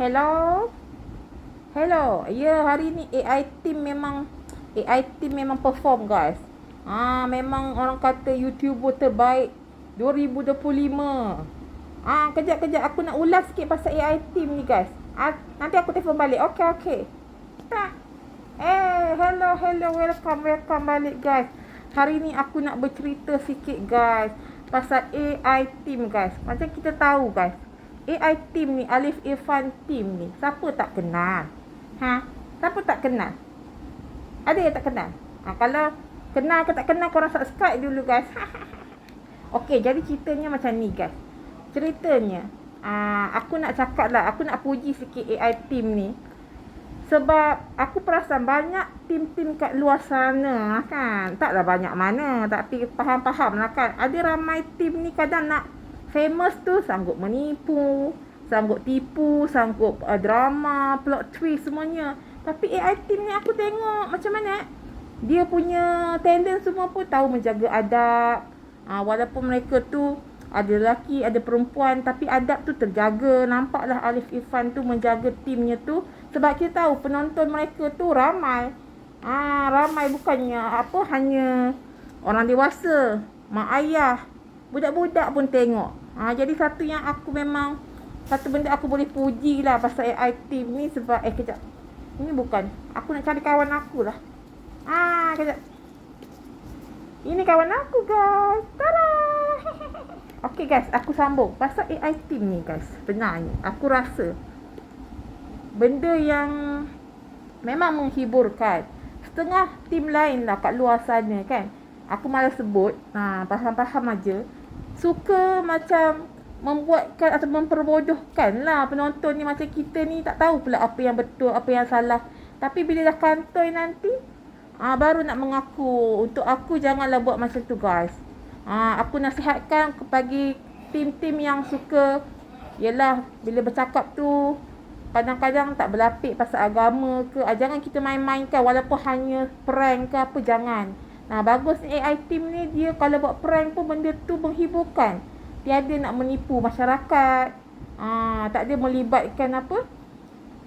Hello? Hello. Ya, hari ni AI team memang perform, guys. Memang orang kata YouTuber terbaik 2025. Kejap aku nak ulas sikit pasal AI team ni, guys. Nanti aku telefon balik. Okey. Tak. Hello. Welcome balik, guys. Hari ni aku nak bercerita sikit, guys, pasal AI team, guys. Macam kita tahu, guys, AI team ni, Alif Irfan team ni, siapa tak kenal? Siapa tak kenal? Ada yang tak kenal? Kalau kenal ke tak kenal, korang subscribe dulu, guys. Okey, jadi ceritanya macam ni, guys. Ceritanya, aku nak cakap lah, aku nak puji sikit AI team ni. Sebab aku perasan banyak tim-tim kat luar sana kan. Taklah banyak mana, tapi faham lah kan. Ada ramai tim ni kadang nak famous tu sanggup menipu, sanggup tipu, sanggup drama, plot twist semuanya. Tapi AI team ni aku tengok macam mana dia punya talent semua pun tahu menjaga adab. Walaupun mereka tu ada lelaki, ada perempuan, tapi adab tu terjaga. Nampaklah Alif Irfan tu menjaga timnya tu. Sebab kita tahu penonton mereka tu ramai. Ramai bukannya hanya orang dewasa, mak ayah, budak-budak pun tengok. Jadi satu benda aku boleh puji lah pasal AI team ni. Sebab kejap, ini bukan, aku nak cari kawan aku lah. Kejap, ini kawan aku, guys. Tada. Okay, guys, aku sambung pasal AI team ni, guys. Sebenarnya aku rasa benda yang memang menghiburkan. Setengah tim lain lah kat luar sana kan, aku malas sebut, faham-faham aja, suka macam membuatkan atau memperbodohkan lah penonton ni. Macam kita ni tak tahu pula apa yang betul, apa yang salah. Tapi bila dah kantoi nanti, baru nak mengaku. Untuk aku, janganlah buat macam tu, guys. Aku nasihatkan kepada tim-tim yang suka, yelah, bila bercakap tu kadang-kadang tak berlapik pasal agama ke, jangan kita main-mainkan. Walaupun hanya prank ke apa, jangan. Bagus ni AI team ni, dia kalau buat prank pun benda tu menghiburkan. Tiada nak menipu masyarakat. Tak ada melibatkan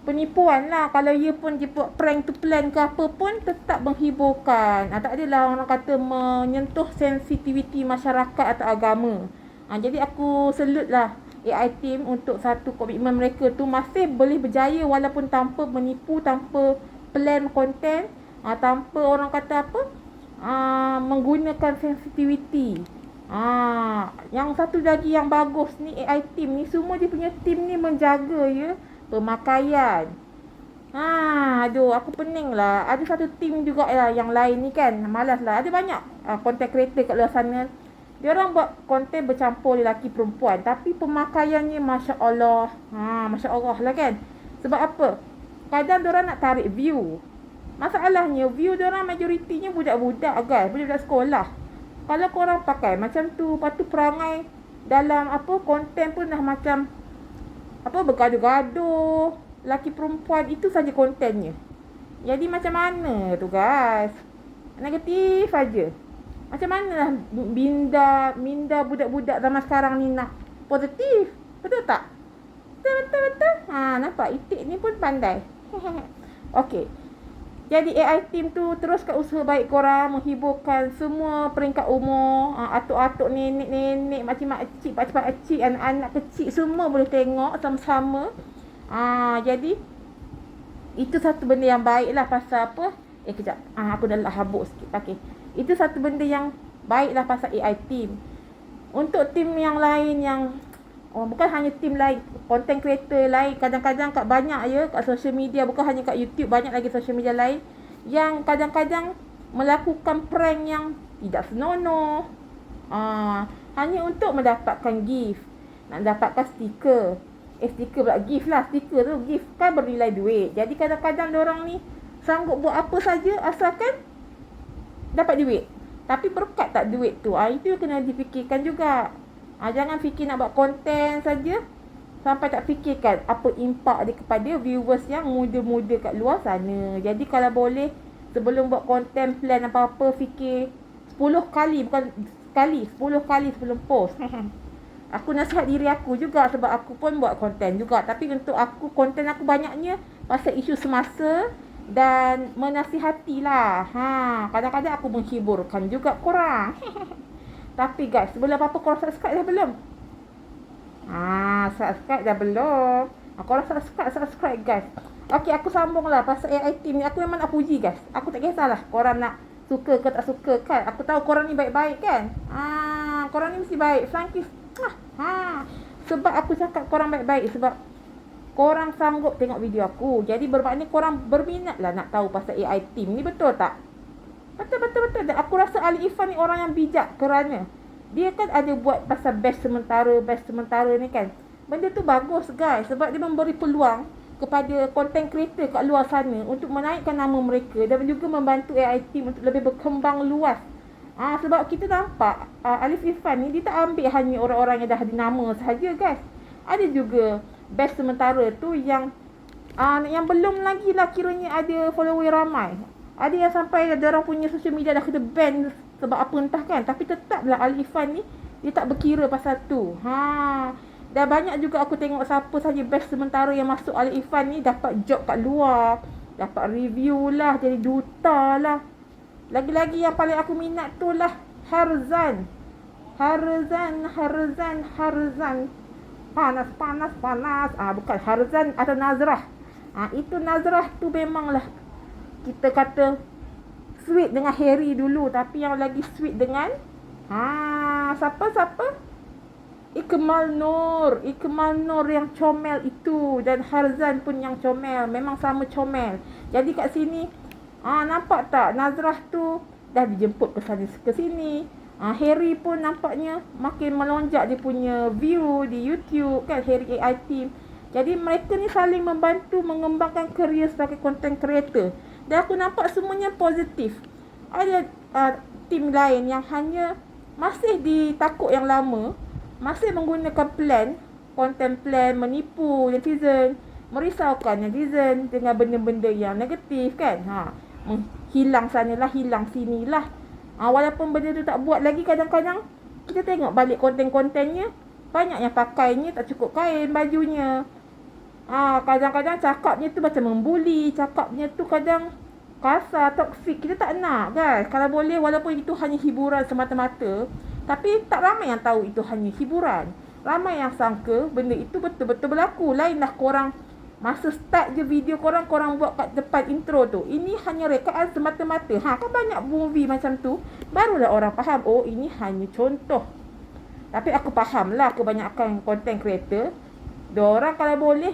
penipuan lah. Kalau ia pun dia buat prank tu plan ke apa pun, tetap menghiburkan. Tak adalah orang kata menyentuh sensitiviti masyarakat atau agama. Jadi aku salute lah AI team untuk satu komitmen mereka tu masih boleh berjaya walaupun tanpa menipu, tanpa plan konten, tanpa orang kata menggunakan sensitiviti. Yang satu lagi yang bagus ni, AI team ni, semua dia punya team ni menjaga pemakaian. Aku pening lah. Ada satu team juga lah yang lain ni kan, malas lah. Ada banyak content creator kat luar sana, dia orang buat konten bercampur lelaki perempuan, tapi pemakaiannya Masya Allah. Masya Allah lah kan. Sebab apa? Kadang diorang nak tarik view. Masalahnya view diorang majoritinya budak-budak, guys, budak-budak sekolah. Kalau korang pakai macam tu, lepas tu perangai dalam konten pun dah macam bergaduh-gaduh, lelaki perempuan, itu saja kontennya. Jadi macam mana tu, guys? Negatif aja. Macam mana lah minda budak-budak zaman sekarang ni nak positif? Betul tak? Betul. Nampak Itik ni pun pandai. Okey. Jadi AI team tu teruskan usaha baik korang, menghiburkan semua peringkat umur, atuk-atuk, nenek-nenek, makcik-makcik, pakcik-pakcik, anak-anak kecil, semua boleh tengok sama-sama. Jadi itu satu benda yang baik lah pasal kejap, aku dah habuk sikit. Okey, itu satu benda yang baik lah pasal AI team. Untuk tim yang lain yang bukan hanya tim lain, content creator lain, kadang-kadang banyak kat social media, bukan hanya kat YouTube, banyak lagi social media lain yang kadang-kadang melakukan prank yang tidak senonoh, hanya untuk mendapatkan gift, nak dapatkan stiker. Stiker pula, gift lah. Stiker tu, gift kan bernilai duit. Jadi kadang-kadang diorang ni sanggup buat apa saja asalkan dapat duit. Tapi berkat tak duit tu, itu kena dipikirkan juga. Jangan fikir nak buat konten saja sampai tak fikirkan apa impak dia kepada viewers yang muda-muda kat luar sana. Jadi kalau boleh, sebelum buat konten, plan apa-apa, fikir 10 kali, bukan sekali, 10 kali sebelum post. Aku nasihat diri aku juga sebab aku pun buat konten juga. Tapi untuk aku, konten aku banyaknya pasal isu semasa dan menasihatilah. Kadang-kadang aku menghiburkan juga korang. Tapi guys, sebelum apa korang subscribe dah belum? Subscribe dah belum? Korang subscribe guys. Okey, aku sambung lah pasal AI team ni. Aku memang nak puji guys. Aku tak kisahlah korang nak suka ke tak suka kan. Aku tahu korang ni baik-baik kan. Korang ni mesti baik. Frankis. Sebab aku cakap korang baik-baik. Sebab korang sanggup tengok video aku. Jadi bermakna korang berminat lah nak tahu pasal AI team ni. Betul tak? Betul. Dan aku rasa Ali Irfan ni orang yang bijak kerana dia kan ada buat pasal best sementara ni kan. Benda tu bagus guys. Sebab dia memberi peluang kepada content creator kat luar sana untuk menaikkan nama mereka dan juga membantu AI team untuk lebih berkembang luas. Sebab kita nampak Alif Irfan ni dia tak ambil hanya orang-orang yang dah ada nama sahaja guys. Ada juga best sementara tu yang belum lagi lah kiranya ada follower ramai. Ada yang sampai diorang punya social media dah kena ban sebab apa entah kan. Tapi tetaplah Alif Irfan ni dia tak berkira pasal tu. Dan banyak juga aku tengok siapa saja best sementara yang masuk Alif Irfan ni dapat job kat luar, dapat review lah, jadi duta lah. Lagi-lagi yang paling aku minat tu lah Harzan. Panas. Bukan Harzan atau Nazrah. Itu Nazrah tu memanglah kita kata sweet dengan Harry dulu, tapi yang lagi sweet dengan siapa? Ikmal Nur yang comel itu, dan Harzan pun yang comel. Memang sama comel. Jadi kat sini nampak tak Nazrah tu dah dijemput ke sana ke sini. Harry pun nampaknya makin melonjak dia punya view di YouTube kan, Harry AI team. Jadi mereka ni saling membantu mengembangkan kerjaya sebagai content creator. Dan aku nampak semuanya positif. Ada team lain yang hanya masih di takut yang lama, masih menggunakan content plan, menipu netizen, merisaukan netizen dengan benda-benda yang negatif kan. Hilang sanalah, hilang sinilah. Walaupun benda tu tak buat lagi, kadang-kadang kita tengok balik konten-kontennya, banyak yang pakainya tak cukup kain bajunya. Kadang-kadang cakapnya tu macam membuli, cakapnya tu kadang kasar, toksik. Kita tak nak guys. Kalau boleh, walaupun itu hanya hiburan semata-mata, tapi tak ramai yang tahu itu hanya hiburan. Ramai yang sangka benda itu betul-betul berlaku. Lainlah korang masa start je video korang buat kat depan intro tu, ini hanya rekaan semata-mata. Kan banyak movie macam tu, barulah orang faham, oh ini hanya contoh. Tapi aku faham lah kebanyakan content creator, diorang kalau boleh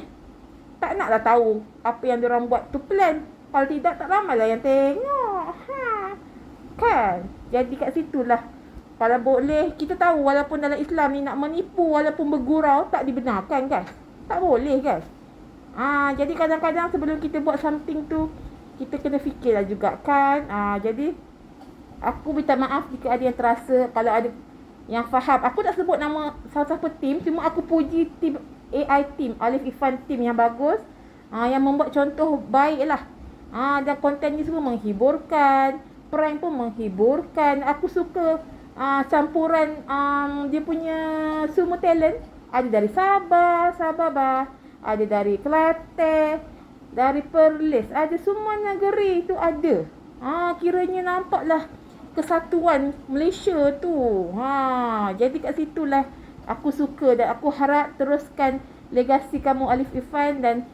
tak naklah tahu apa yang diorang buat tu plan. Kalau tidak, tak ramai lah yang tengok. Kan? Jadi kat situlah, kalau boleh, kita tahu walaupun dalam Islam ni nak menipu walaupun bergurau tak dibenarkan guys. Tak boleh guys. Jadi kadang-kadang sebelum kita buat something tu, kita kena fikirlah juga kan. Jadi aku minta maaf jika ada yang terasa, kalau ada yang faham. Aku tak sebut nama siapa-siapa team, cuma aku puji team AI team, Alif Irfan team yang bagus, yang membuat contoh baik lah. Dan konten ni semua menghiburkan, prank pun menghiburkan. Aku suka campuran dia punya semua talent. Ada dari Sabah, ada dari Kelantan, dari Perlis, ada semua negeri tu ada. Kiranya nampaklah kesatuan Malaysia tu. Jadi kat situlah aku suka dan aku harap teruskan legasi kamu Alif Irfan, dan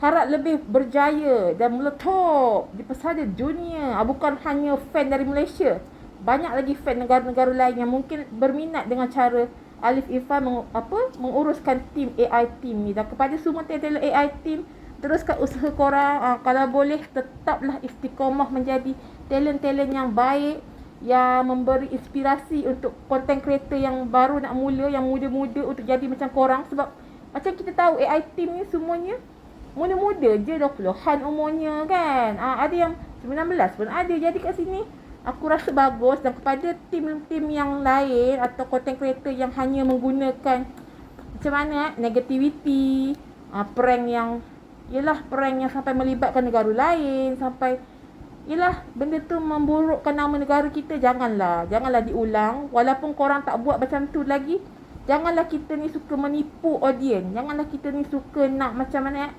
harap lebih berjaya dan meletup di pesada dunia. Bukan hanya fan dari Malaysia, banyak lagi fan negara-negara lain yang mungkin berminat dengan cara Alif Irfan menguruskan tim AI team ni. Dan kepada semua talent AI team, teruskan usaha korang. Kalau boleh, tetaplah istiqamah menjadi talent-talent yang baik, yang memberi inspirasi untuk content creator yang baru nak mula, yang muda-muda untuk jadi macam korang. Sebab macam kita tahu AI team ni semuanya muda-muda je, 20-an umurnya kan. Ada yang 19 pun ada. Jadi kat sini aku rasa bagus. Dan kepada tim-tim yang lain atau content creator yang hanya menggunakan macam mana negativity, prank yang sampai melibatkan negara lain, sampai benda tu memburukkan nama negara kita, janganlah diulang. Walaupun korang tak buat macam tu lagi, Janganlah kita ni suka menipu audience. Janganlah kita ni suka nak macam mana.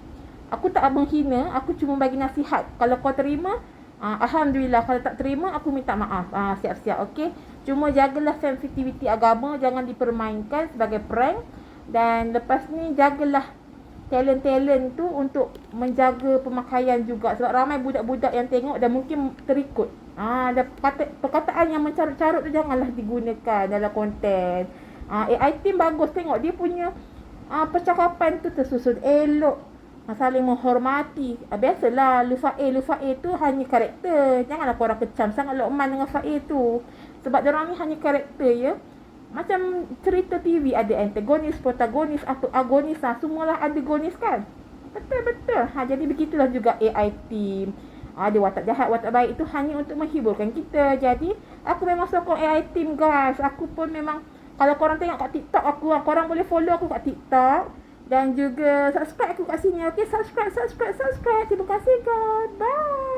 Aku tak menghina, aku cuma bagi nasihat. Kalau kau terima, alhamdulillah. Kalau tak terima, aku minta maaf. Siap-siap, okey. Cuma jagalah sensitiviti agama, jangan dipermainkan sebagai prank. Dan lepas ni jagalah talent-talent tu untuk menjaga pemakaian juga. Sebab ramai budak-budak yang tengok dan mungkin terikut. Perkataan yang mencarut-carut tu janganlah digunakan dalam konten. AI team bagus, tengok dia punya percakapan tu tersusun elok, saling menghormati. Biasalah Lufae tu hanya karakter. Janganlah korang kecam sangat Luqman dengan Fae tu. Sebab diorang ni hanya karakter ya. Macam cerita TV ada antagonis, protagonis, agonis, semualah ada gonis kan. Betul. Jadi begitulah juga AI team. Dia watak jahat, watak baik itu hanya untuk menghiburkan kita. Jadi aku memang sokong AI team guys. Aku pun memang, kalau korang tengok kat TikTok aku, korang boleh follow aku kat TikTok. Dan juga subscribe aku kat sini. Okay, subscribe. Terima kasih guys. Bye.